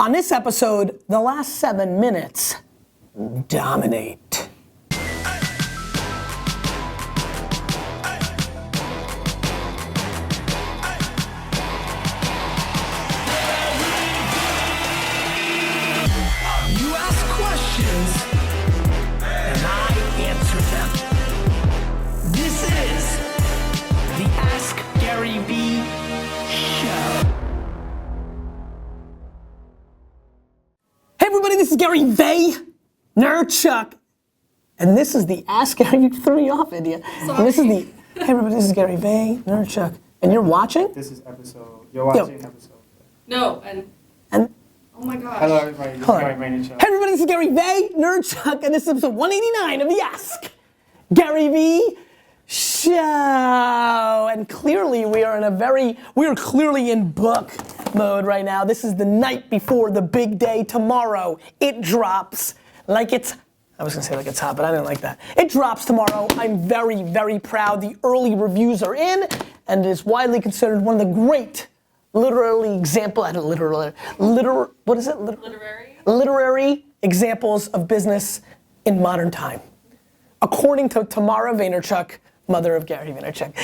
On this episode, the last 7 minutes dominate. This is Gary Vaynerchuk, and this is the Ask Gary. You threw me off, India. Sorry. And this is the hey everybody. This is Gary Vaynerchuk, and you're watching. This is episode. You're watching episode. No, and oh my gosh. Hello everybody. This is Gary Vaynerchuk. Hey everybody. This is Gary Vaynerchuk, and this is episode 189 of the Ask Gary V Show. And clearly we are clearly in book mode right now. This is the night before the big day. Tomorrow it drops like it's, I was gonna say like it's hot, but I didn't like that. It drops tomorrow. I'm very, very proud. The early reviews are in, and it is widely considered one of the great literary examples of business in modern time, according to Tamara Vaynerchuk, mother of Gary Vaynerchuk.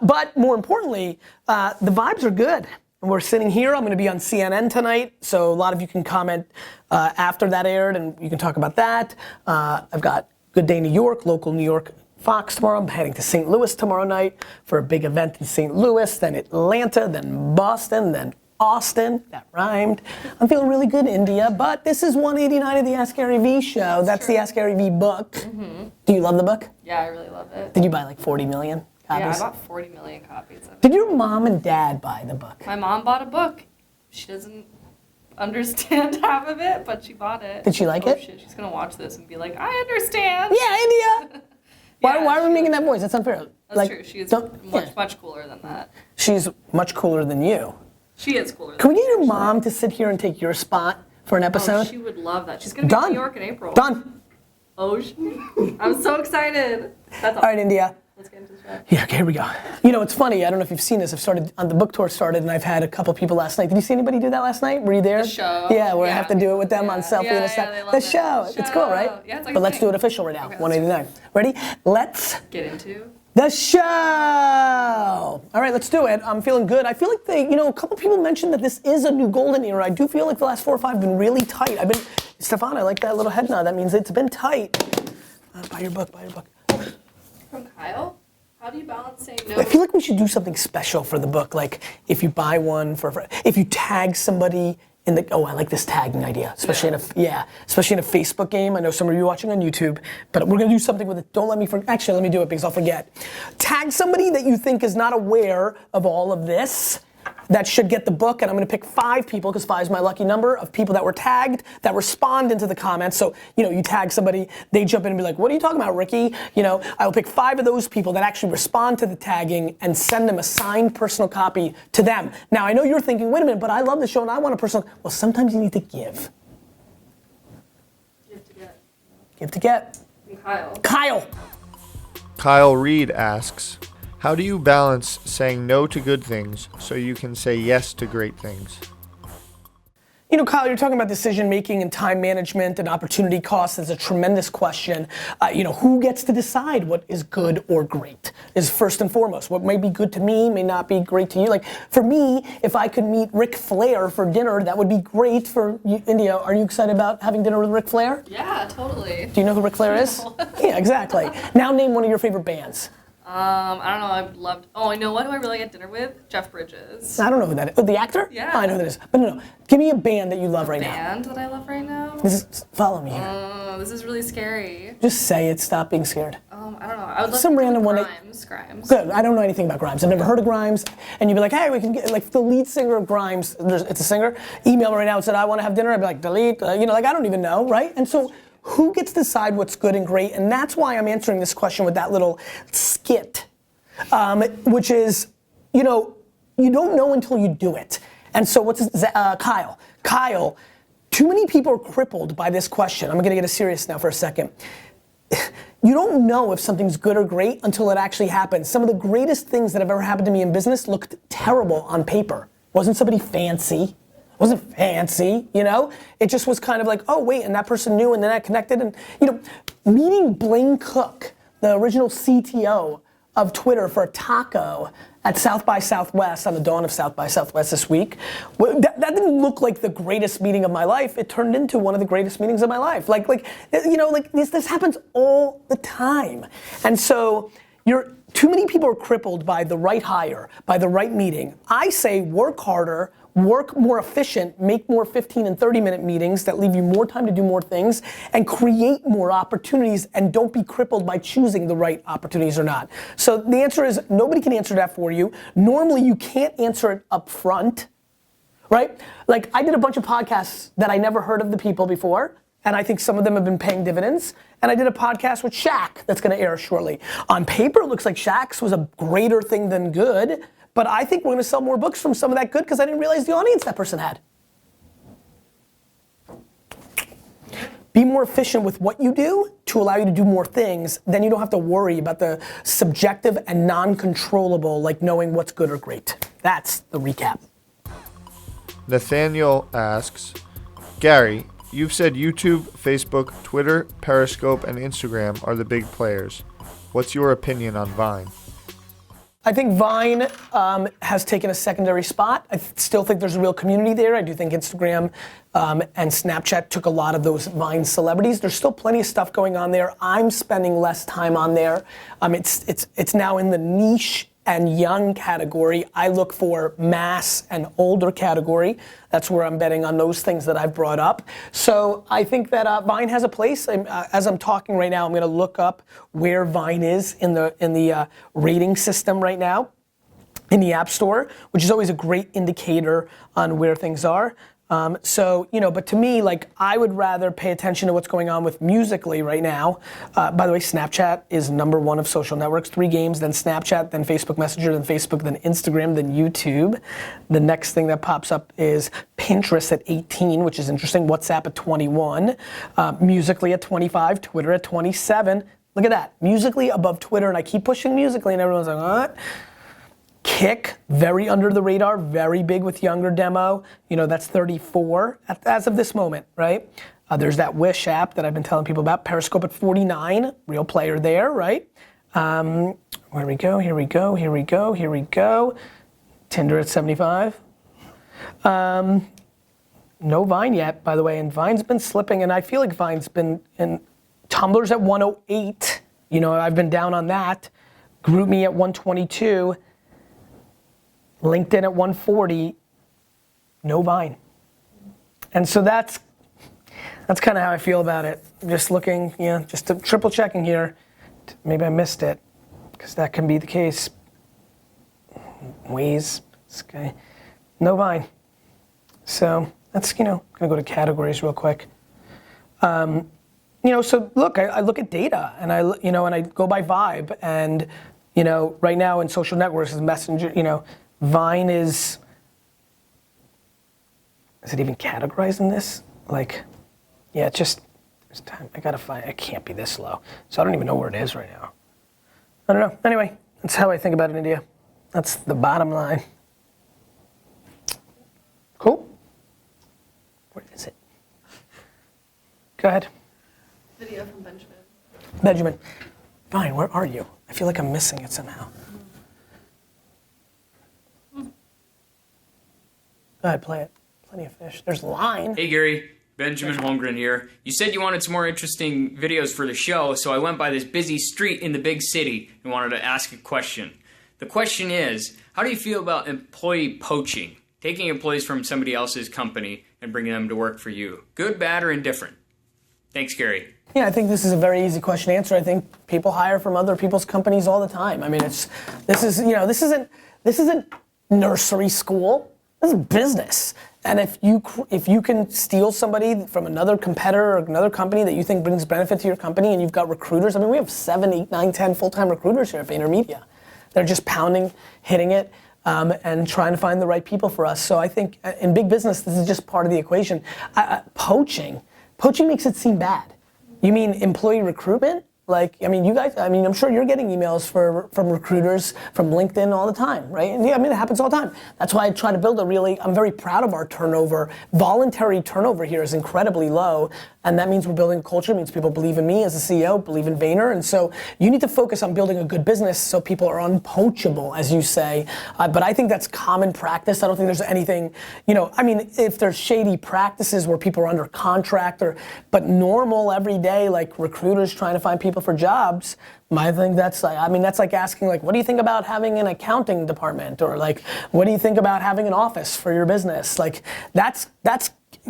But more importantly, the vibes are good. We're sitting here. I'm going to be on CNN tonight, so a lot of you can comment after that aired, and you can talk about that. I've got Good Day New York, local New York Fox tomorrow. I'm heading to St. Louis tomorrow night for a big event in St. Louis, then Atlanta, then Boston, then Austin. That rhymed. I'm feeling really good, India, but this is 189 of the Ask Gary V Show. That's the Ask Gary V book. Mm-hmm. Do you love the book? Yeah, I really love it. Did you buy like 40 million copies? Yeah, I bought 40 million copies of it. Did your mom and dad buy the book? My mom bought a book. She doesn't understand half of it, but she bought it. Did she like it? Shit, she's gonna watch this and be like, I understand. Yeah, India. Why are we making that voice? That's unfair. That's true. She is much cooler than that. She's much cooler than you. She is cooler. Can we get your mom to sit here and take your spot for an episode? Oh, she would love that. She's gonna be in New York in April. Done. Oh, I'm so excited. That's all right, India. Let's get into the show. Yeah, okay, here we go. You know, it's funny. I don't know if you've seen this. The book tour started, and I've had a couple people last night. Did you see anybody do that last night? Were you there? The show. Yeah, where I have to do it with them on selfie and stuff. They love The show. It's cool, right? Yeah, it's like but let's do it official right now. Okay, 189. Ready? Let's get into the show. All right, let's do it. I'm feeling good. I feel like a couple people mentioned that this is a new golden era. I do feel like the last 4 or 5 have been really tight. Stefan, I like that little head nod. That means it's been tight. Buy your book. From Kyle? How do you balance saying no? I feel like we should do something special for the book. Like if you buy one if you tag somebody in I like this tagging idea, especially in a Facebook game. I know some of you are watching on YouTube, but we're gonna do something with it. Let me do it because I'll forget. Tag somebody that you think is not aware of all of this that should get the book, and I'm gonna pick 5 people, because 5 is my lucky number, of people that were tagged, that respond into the comments. So, you tag somebody, they jump in and be like, what are you talking about, Ricky? I will pick 5 of those people that actually respond to the tagging and send them a signed personal copy to them. Now, I know you're thinking, wait a minute, but I love the show and I want a personal, well, sometimes you need to give. Give to get. Give to get. And Kyle. Kyle Reed asks, how do you balance saying no to good things so you can say yes to great things? Kyle, you're talking about decision making and time management and opportunity costs. That's a tremendous question. Who gets to decide what is good or great is first and foremost. What may be good to me may not be great to you. Like for me, if I could meet Ric Flair for dinner, that would be great for you. India, are you excited about having dinner with Ric Flair? Yeah, totally. Do you know who Ric Flair is? Yeah, exactly. Now name one of your favorite bands. I don't know, I've loved, I know what do I really get dinner with? Jeff Bridges. I don't know who that is. Oh, the actor? Yeah. Oh, I know who that is. But no. Give me a band that you love right now. Band that I love right now? Follow me here. This is really scary. Just say it, stop being scared. I don't know. I would love some to random one. Grimes. Good, I don't know anything about Grimes. I've never heard of Grimes. And you'd be like, hey, we can get, like the lead singer of Grimes, it's a singer, email me right now and said, I want to have dinner. I'd be like, delete, I don't even know, right? And so, who gets to decide what's good and great? And that's why I'm answering this question with that little skit. Which is, you don't know until you do it. And so Kyle, too many people are crippled by this question. I'm gonna get serious now for a second. You don't know if something's good or great until it actually happens. Some of the greatest things that have ever happened to me in business looked terrible on paper. Wasn't somebody fancy, wasn't fancy, you know? It just was kind of like, oh wait, and that person knew, and then I connected, and you know, meeting Blaine Cook, the original CTO of Twitter, for a taco at South by Southwest on the dawn of South by Southwest this week. That didn't look like the greatest meeting of my life. It turned into one of the greatest meetings of my life. Like you know, like this happens all the time. And so too many people are crippled by the right hire, by the right meeting. I say work harder, work more efficient, make more 15 and 30-minute meetings that leave you more time to do more things, and create more opportunities, and don't be crippled by choosing the right opportunities or not. So the answer is, nobody can answer that for you. Normally you can't answer it up front, right? Like, I did a bunch of podcasts that I never heard of the people before, and I think some of them have been paying dividends. And I did a podcast with Shaq that's gonna air shortly. On paper, it looks like Shaq's was a greater thing than good, but I think we're gonna sell more books from some of that good because I didn't realize the audience that person had. Be more efficient with what you do to allow you to do more things, then you don't have to worry about the subjective and non-controllable, like knowing what's good or great. That's the recap. Nathaniel asks, Gary, you've said YouTube, Facebook, Twitter, Periscope, and Instagram are the big players. What's your opinion on Vine? I think Vine has taken a secondary spot. I still think there's a real community there. I do think Instagram and Snapchat took a lot of those Vine celebrities. There's still plenty of stuff going on there. I'm spending less time on there. It's now in the niche and young category. I look for mass and older category. That's where I'm betting on those things that I've brought up. So I think that Vine has a place. As I'm talking right now, I'm gonna look up where Vine is in the rating system right now in the App Store, which is always a great indicator on where things are. So, you know, but to me, like, I would rather pay attention to what's going on with Musical.ly right now. By the way, Snapchat is #1 of social networks. 3 games, then Snapchat, then Facebook Messenger, then Facebook, then Instagram, then YouTube. The next thing that pops up is Pinterest at 18, which is interesting. WhatsApp at 21. Musical.ly at 25. Twitter at 27. Look at that. Musical.ly above Twitter, and I keep pushing Musical.ly, and everyone's like, what? Kick, very under the radar, very big with younger demo. You know, that's 34 as of this moment, right? There's that Wish app that I've been telling people about. Periscope at 49, real player there, right? Where we go, here we go, here we go, here we go. Tinder at 75. No Vine yet, by the way, and Vine's been slipping, and I feel like Vine's been, and Tumblr's at 108. You know, I've been down on that. GroupMe at 122. LinkedIn at 140, no Vine. And so that's kind of how I feel about it. Just looking, you know, just triple checking here. Maybe I missed it, because that can be the case. Waze, okay. No Vine. So that's, you know, gonna go to categories real quick. You know, so look, I look at data, and I go by vibe, and you know, right now in social networks, is Messenger, you know, Vine is it even categorized in this? Like, yeah, it's just, there's time, I gotta find, it can't be this low. So I don't even know where it is right now. I don't know, anyway, that's how I think about it, India. That's the bottom line. Cool? Where is it? Go ahead. Video from Benjamin. Benjamin, Vine, where are you? I feel like I'm missing it somehow. Go ahead, play it. Plenty of fish. There's line. Hey Gary, Benjamin Holmgren here. You said you wanted some more interesting videos for the show, so I went by this busy street in the big city and wanted to ask a question. The question is, how do you feel about employee poaching? Taking employees from somebody else's company and bringing them to work for you. Good, bad, or indifferent? Thanks, Gary. Yeah, I think this is a very easy question to answer. I think people hire from other people's companies all the time. I mean, this isn't nursery school. This is business. And if you can steal somebody from another competitor or another company that you think brings benefit to your company, and you've got recruiters, I mean, we have 7, 8, 9, 10 full-time recruiters here at VaynerMedia. They're just pounding, hitting it, and trying to find the right people for us. So I think in big business, this is just part of the equation. Poaching makes it seem bad. You mean employee recruitment? Like, I mean, you guys, I mean, I'm sure you're getting emails from recruiters from LinkedIn all the time, right? And yeah, I mean, it happens all the time. That's why I try to build I'm very proud of our turnover. Voluntary turnover here is incredibly low, and that means we're building a culture, it means people believe in me as a CEO, believe in Vayner, and so you need to focus on building a good business so people are unpoachable, as you say. But I think that's common practice. I don't think there's anything, I mean, if there's shady practices where people are under contract but normal every day, like recruiters trying to find people for jobs, I think that's like asking, like, what do you think about having an accounting department? Or like, what do you think about having an office for your business? Like, that's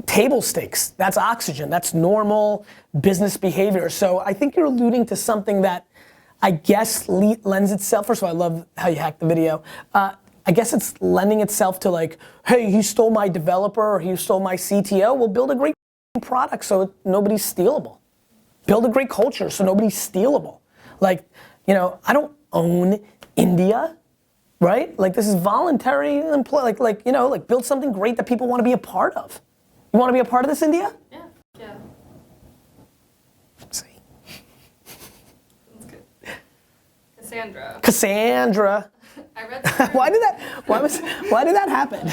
table stakes, that's oxygen, that's normal business behavior. So I think you're alluding to something that I guess lends itself, first of all, I love how you hacked the video. I guess it's lending itself to like, hey, he stole my developer or he stole my CTO. Well, build a great product so nobody's stealable. Build a great culture so nobody's stealable. Like, I don't own India, right? Like, this is voluntary employee. Like build something great that people want to be a part of. You want to be a part of this, India? Yeah. See. That's good. Cassandra. Cassandra. I read somewhere. Why did that happen?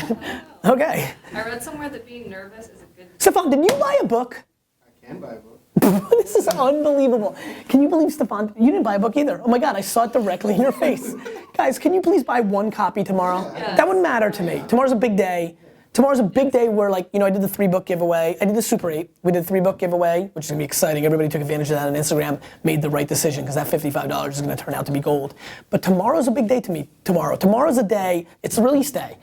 Okay. I read somewhere that being nervous is a good. Stefan, did you buy a book? I can buy a book. This is unbelievable. Can you believe, Stefan, you didn't buy a book either? Oh my God, I saw it directly in your face. Guys, can you please buy one copy tomorrow? Yes. That would matter to me. Tomorrow's a big day. Tomorrow's a big day where, like, I did the 3-book giveaway. I did the Super 8. We did the 3-book giveaway, which is gonna be exciting. Everybody took advantage of that on Instagram, made the right decision, because that $55 is gonna turn out to be gold. But tomorrow's a big day to me. Tomorrow's a day, it's a release day.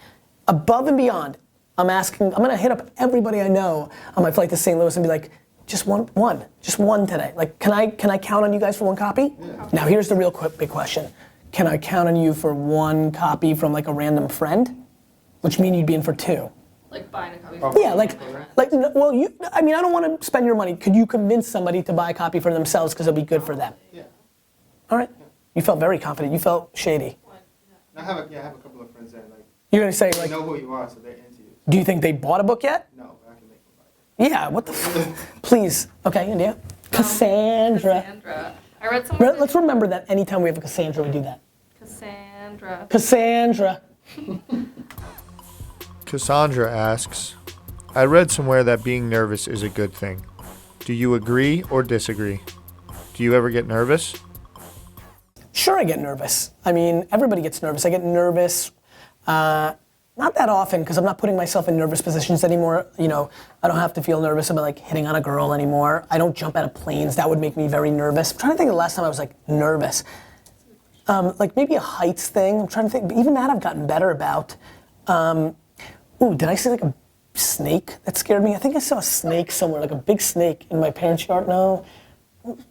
Above and beyond, I'm gonna hit up everybody I know on my flight to St. Louis and be like, just one today. Like, can I count on you guys for one copy? Yeah. Now here's the real big question. Can I count on you for one copy from like a random friend? Which means you'd be in for 2. Like buying a copy. Yeah, well, I don't want to spend your money. Could you convince somebody to buy a copy for themselves because it'll be good for them? Yeah. All right. You felt very confident. You felt shady. I have a couple of friends that You're gonna say they like, know who you are, so they're into you. do you think they bought a book yet? No, but I can make them buy it. Yeah, what the Please. Okay, India. Cassandra. Cassandra. I read somewhere. Let's remember that anytime we have a Cassandra, we do that. Cassandra. Cassandra. Cassandra asks, I read somewhere that being nervous is a good thing. Do you agree or disagree? Do you ever get nervous? Sure, I get nervous. I mean, everybody gets nervous. I get nervous, not that often, because I'm not putting myself in nervous positions anymore. I don't have to feel nervous about like hitting on a girl anymore. I don't jump out of planes. That would make me very nervous. I'm trying to think of the last time I was like nervous. Like maybe a heights thing. I'm trying to think, but even that I've gotten better about. Ooh, did I see like a snake that scared me? I think I saw a snake somewhere, like a big snake in my parents' yard. No.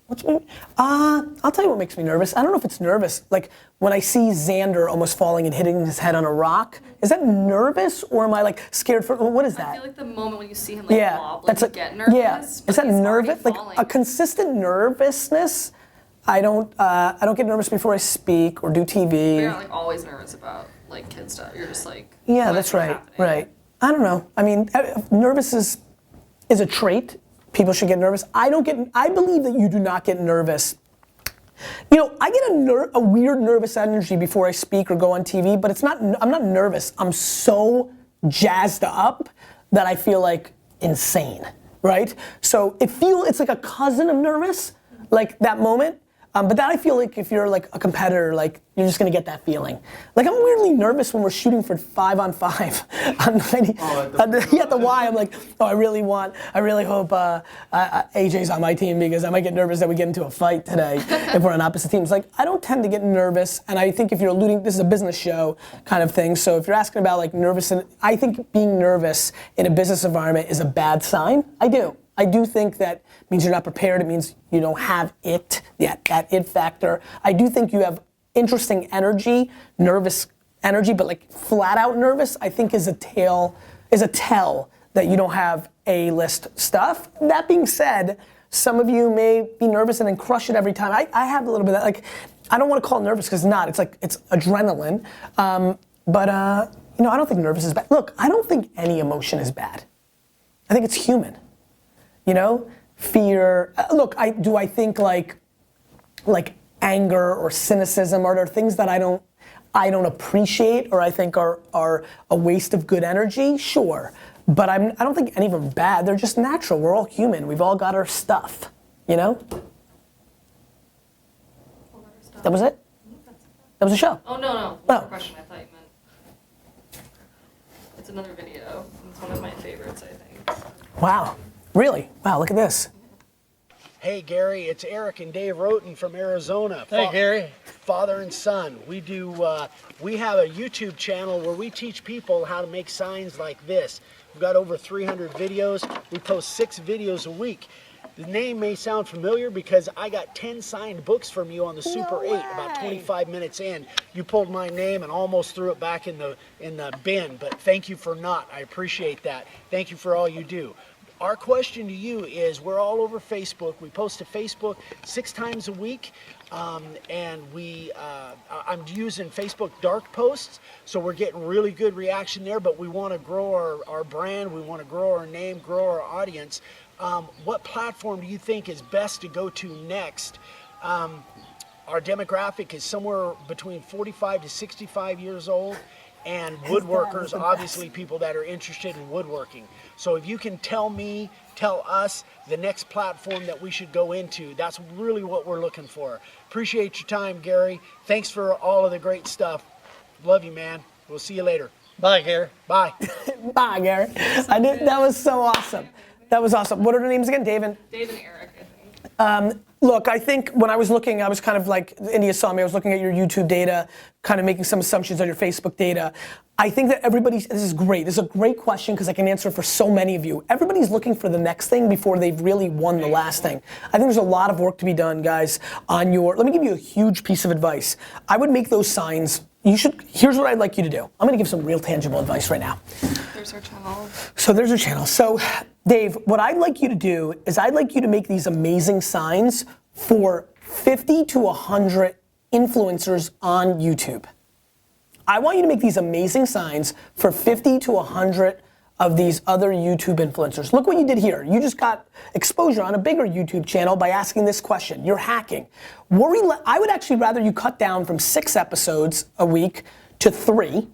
What's me? I'll tell you what makes me nervous. I don't know if it's nervous. Like when I see Xander almost falling and hitting his head on a rock. Is that nervous or am I like scared for, what is that? I feel like the moment when you see him like wobble, that's you like, get nervous. Yeah, is that nervous? Like a consistent nervousness. I don't get nervous before I speak or do TV. You're not like always nervous about like kid stuff. You're just like, yeah, that's right, right. I don't know. I mean, nervous is a trait. People should get nervous. I believe that you do not get nervous. I get a weird nervous energy before I speak or go on TV, but I'm not nervous. I'm so jazzed up that I feel like insane, right? So it's like a cousin of nervous, like that moment. But that I feel like if you're like a competitor, like you're just gonna get that feeling. Like I'm weirdly nervous when we're shooting for 5-on-5 on 90. At the Y, I'm like, oh, I really hope AJ's on my team because I might get nervous that we get into a fight today if we're on opposite teams. Like I don't tend to get nervous, and I think if you're alluding, this is a business show kind of thing. So if you're asking about like nervous, and I think being nervous in a business environment is a bad sign. I do think that means you're not prepared. It means you don't have that it factor. I do think you have interesting energy, nervous energy, but like flat out nervous, I think is a tell that you don't have A-list stuff. That being said, some of you may be nervous and then crush it every time. I have a little bit of that. Like, I don't want to call it nervous because it's not. It's like, it's adrenaline. But I don't think nervous is bad. Look, I don't think any emotion is bad. I think it's human. Fear. Look, I think like like anger or cynicism? Are there things that I don't appreciate or I think are a waste of good energy? Sure. But I don't think any of them are bad. They're just natural. We're all human. We've all got our stuff, you know? That was it? That was the show. Oh, no. Oh. One more question. I thought you meant. It's another video. It's one of my favorites, I think. Wow. Really? Wow, look at this. Hey Gary, it's Eric and Dave Roten from Arizona. Hey Gary. Father and son. We have a YouTube channel where we teach people how to make signs like this. We've got over 300 videos. We post 6 videos a week. The name may sound familiar because I got 10 signed books from you on the Super 8 about 25 minutes in. You pulled my name and almost threw it back in the bin, but thank you for not. I appreciate that. Thank you for all you do. Our question to you is, we're all over Facebook. We post to Facebook 6 times a week, and I'm using Facebook dark posts, so we're getting really good reaction there, but we want to grow our brand, we want to grow our name, grow our audience. What platform do you think is best to go to next? Our demographic is somewhere between 45 to 65 years old, and woodworkers, obviously people that are interested in woodworking. So if you can tell us the next platform that we should go into, that's really what we're looking for. Appreciate your time, Gary. Thanks for all of the great stuff. Love you, man. We'll see you later. Bye, Gary. Bye. Bye, Gary. That was so awesome. That was awesome. What are their names again? Dave and Eric, I think. Look, I think when I was looking, I was kind of like, India saw me, I was looking at your YouTube data, kind of making some assumptions on your Facebook data. I think that this is great. This is a great question because I can answer it for so many of you. Everybody's looking for the next thing before they've really won the last thing. I think there's a lot of work to be done, guys, let me give you a huge piece of advice. I would make those signs, here's what I'd like you to do. I'm gonna give some real tangible advice right now. There's our channel. So there's our channel. So Dave, what I'd like you to do is I'd like you to make these amazing signs for 50 to 100 influencers on YouTube. I want you to make these amazing signs for 50 to 100 of these other YouTube influencers. Look what you did here. You just got exposure on a bigger YouTube channel by asking this question. You're hacking. I would actually rather you cut down from 6 episodes a week to 3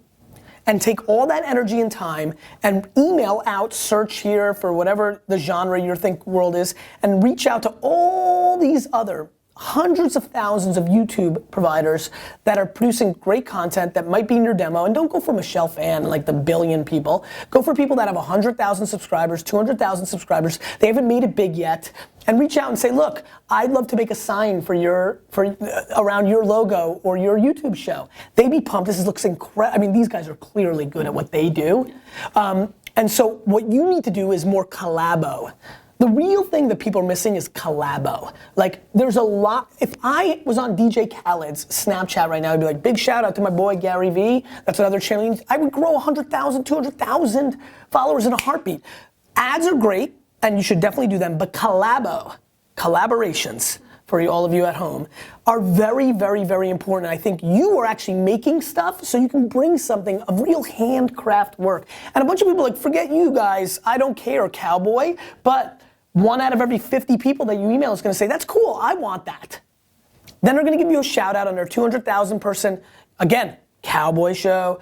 and take all that energy and time and email out, search here for whatever the genre you think world is, and reach out to all these other hundreds of thousands of YouTube providers that are producing great content that might be in your demo. And don't go for Michelle Phan, like the billion people. Go for people that have 100,000 subscribers, 200,000 subscribers. They haven't made it big yet. And reach out and say, look, I'd love to make a sign around your logo or your YouTube show. They'd be pumped. This looks incredible. I mean, these guys are clearly good at what they do. And so what you need to do is more collabo. The real thing that people are missing is collabo. Like, there's a lot. If I was on DJ Khaled's Snapchat right now, I'd be like, big shout out to my boy Gary Vee. That's another channel. I would grow 100,000, 200,000 followers in a heartbeat. Ads are great, and you should definitely do them, but collaborations, for all of you at home, are very, very, very important. I think you are actually making stuff so you can bring something of real handcraft work. And a bunch of people are like, forget you guys, I don't care, cowboy, but 1 out of every 50 people that you email is gonna say, that's cool, I want that. Then they're gonna give you a shout out on their 200,000 person, again, cowboy show,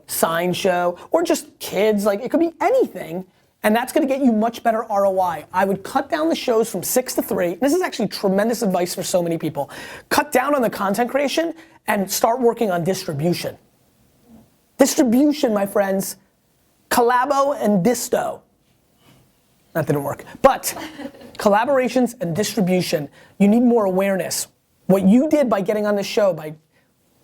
sign show, or just kids, like it could be anything. And that's gonna get you much better ROI. I would cut down the shows from 6 to 3. This is actually tremendous advice for so many people. Cut down on the content creation and start working on distribution. Distribution, my friends. Collabo and disto. That didn't work. But collaborations and distribution, you need more awareness. What you did by getting on this show, by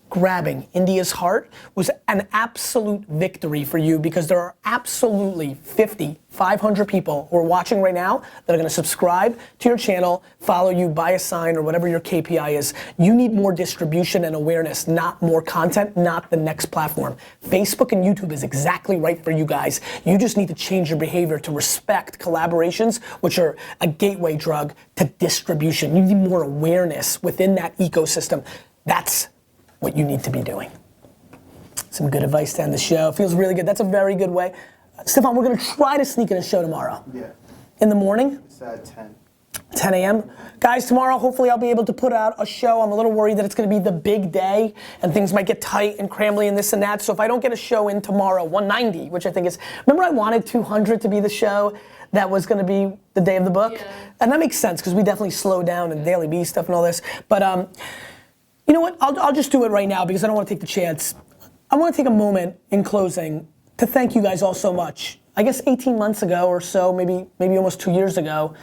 grabbing India's heart, was an absolute victory for you, because there are absolutely 50, 500 people who are watching right now that are gonna subscribe to your channel, follow you, buy a sign, or whatever your KPI is. You need more distribution and awareness, not more content, not the next platform. Facebook and YouTube is exactly right for you guys. You just need to change your behavior to respect collaborations, which are a gateway drug to distribution. You need more awareness within that ecosystem. That's what you need to be doing. Some good advice to end the show. Feels really good. That's a very good way. Stefan, we're gonna try to sneak in a show tomorrow. Yeah. In the morning? It's at 10. 10 a.m. Guys, tomorrow, hopefully I'll be able to put out a show. I'm a little worried that it's gonna be the big day and things might get tight and crumbly and this and that. So if I don't get a show in tomorrow, 190, which I think is, remember I wanted 200 to be the show that was gonna be the day of the book? Yeah. And that makes sense because we definitely slow down and Daily Bee stuff and all this. But you know what, I'll just do it right now because I don't wanna take the chance. I wanna take a moment in closing to thank you guys all so much. I guess 18 months ago or so, maybe almost 2 years ago,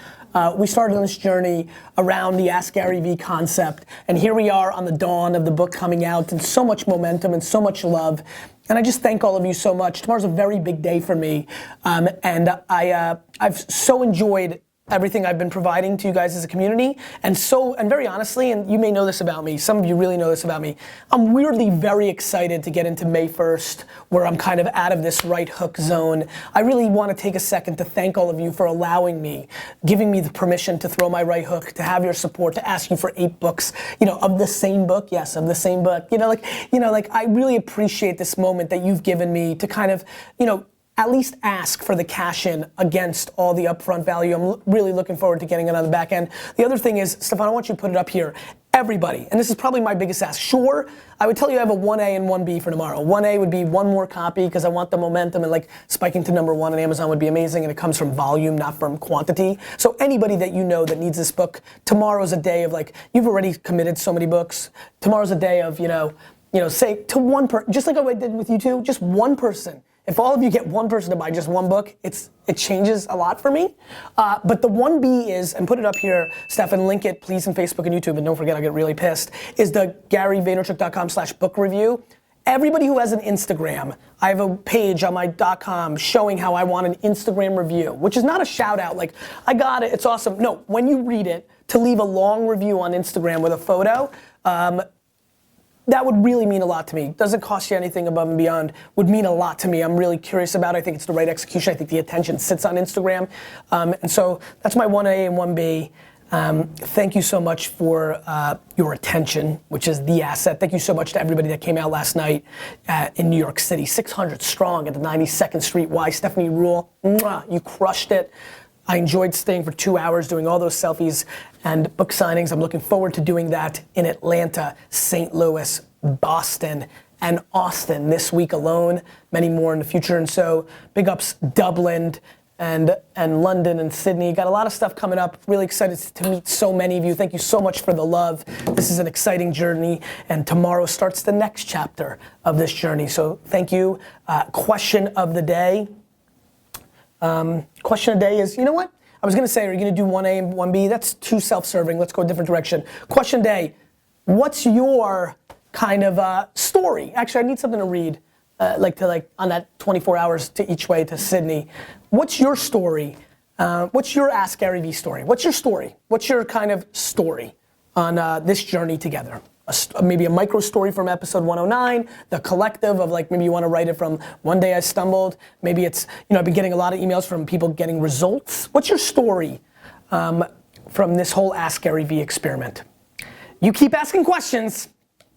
we started on this journey around the Ask Gary Vee concept, and here we are on the dawn of the book coming out, and so much momentum and so much love. And I just thank all of you so much. Tomorrow's a very big day for me, and I've so enjoyed everything I've been providing to you guys as a community, and very honestly, and you may know this about me, some of you really know this about me, I'm weirdly very excited to get into May 1st, where I'm kind of out of this right hook zone. I really want to take a second to thank all of you for allowing me, giving me the permission to throw my right hook, to have your support, to ask you for 8 books, of the same book, yes, of the same book. I really appreciate this moment that you've given me to kind of, at least ask for the cash in against all the upfront value. I'm really looking forward to getting it on the back end. The other thing is, Stefan, I want you to put it up here. Everybody, and this is probably my biggest ask. Sure, I would tell you I have a 1A and 1B for tomorrow. 1A would be one more copy because I want the momentum and spiking to number 1 on Amazon would be amazing, and it comes from volume, not from quantity. So anybody that you know that needs this book, tomorrow's a day of you've already committed so many books. Tomorrow's a day of, say to one person, just like I did with you two, just one person. If all of you get one person to buy just one book, it changes a lot for me. But the 1B is, and put it up here, Stefan, link it please in Facebook and YouTube, and don't forget I'll get really pissed, is the GaryVaynerchuk.com/book review. Everybody who has an Instagram, I have a page on my .com showing how I want an Instagram review, which is not a shout out, I got it, it's awesome. No, when you read it, to leave a long review on Instagram with a photo, that would really mean a lot to me. Doesn't cost you anything above and beyond, would mean a lot to me. I'm really curious about it. I think it's the right execution. I think the attention sits on Instagram. And so that's my 1A and 1B. Thank you so much for your attention, which is the asset. Thank you so much to everybody that came out last night in New York City, 600 strong at the 92nd Street Y. Stephanie Rule, mwah, you crushed it. I enjoyed staying for 2 hours doing all those selfies and book signings. I'm looking forward to doing that in Atlanta, St. Louis, Boston, and Austin this week alone. Many more in the future. And so big ups Dublin and London and Sydney. Got a lot of stuff coming up. Really excited to meet so many of you. Thank you so much for the love. This is an exciting journey, and tomorrow starts the next chapter of this journey. So thank you. Question of the day. Question of the day is, you know what? I was gonna say, are you gonna do 1A and 1B? That's too self-serving. Let's go a different direction. Question of the day, what's your kind of story? Actually, I need something to read, on that 24 hours to each way to Sydney. What's your story? What's your Ask Gary Vee story? What's your story? What's your kind of story on this journey together? Maybe a micro story from episode 109, the collective of maybe you want to write it from one day I stumbled. Maybe it's, I've been getting a lot of emails from people getting results. What's your story from this whole Ask Gary Vee experiment? You keep asking questions,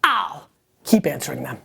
I'll keep answering them.